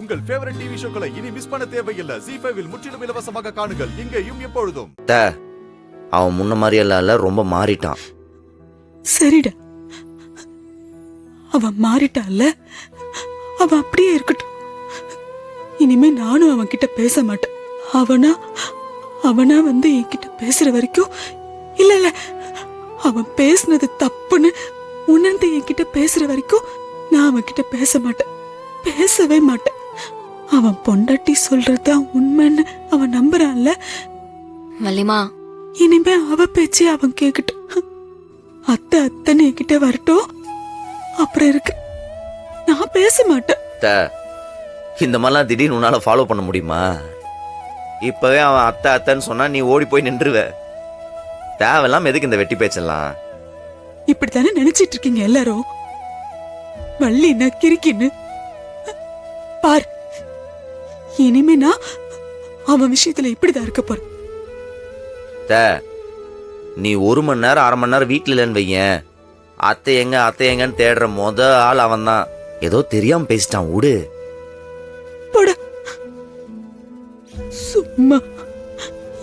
உங்கள் favourite TV ஷோக்களை இனி miss பண்ண தேவையில்லை. ZEE5 இல் முற்றிலும் இலவசமாக காணுங்கள், இங்கேயும் எப்பொழுதும். அவன் முன்ன மாதிரி எல்லாம் இல்ல, ரொம்ப மாறிட்டான். சரிடா, அவன் மாறிட்டான்ல, அவன் அப்படியே இருக்கட்டும். இனிமே நானும் அவன் கிட்ட பேச மாட்டேன். அவனா வந்து என்கிட்ட பேசுற வரைக்கும், இல்ல அவன் பேசுனது தப்புன்னு உணர்ந்து என்கிட்ட பேசுற வரைக்கும் நான் அவன் கிட்ட பேச மாட்டேன், பேசவே மாட்டேன். அவன் பொண்டாட்டி சொல்றதுதான் உண்மைன்னு அவன் நம்புறான்ல வள்ளிமா. இனிமே அவ பேச்சே அவன் கேக்கட்டும். அத்தனை என்கிட்ட வரட்டும், அப்புறம் இருக்கு, நான் பேச மாட்டேன். இந்த மாதிரிலாம் திடீர்னு உன்னால ஃபாலோ பண்ண முடியுமா? இப்பவே அவன் அத்தைன்னு சொன்னா நீ ஓடி போய் நின்றுவ. தேவையில்லாம எதுக்கு இந்த வெட்டி பேச்செல்லாம்? இப்படித்தானே நினைச்சிட்டு இருக்கீங்க எல்லாரும். வள்ளின்னா கிறுக்கின்னு பார். இனிமே நான் அவன் விஷயத்துல இப்படிதான் இருக்க போறேன். நீ 1 மணி நேரம் 1/2 மணி நேரம் வீட்டுல இல்லைன்னு வையேன், அத்தை எங்கன்னு தேடுற ஆள் அவன் தான். ஏதோ தெரியாம பேசிட்டான், விடு. சும்மா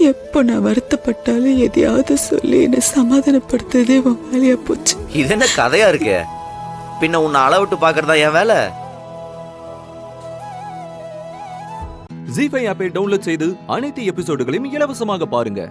எப்ப நான் வருத்தப்பட்டாலும் எதையாவது சொல்லி என்ன சமாதானப்படுத்துறதே உன் வேலையா போச்சு. இது என்ன கதையா இருக்கு? பின்ன உன்னை அளவிட்டு பாக்குறதா என் வேலை? ZEE5 ஆப்பை டவுன்லோட் செய்து அனைத்து எபிசோடுகளையும் இலவசமாக பாருங்க.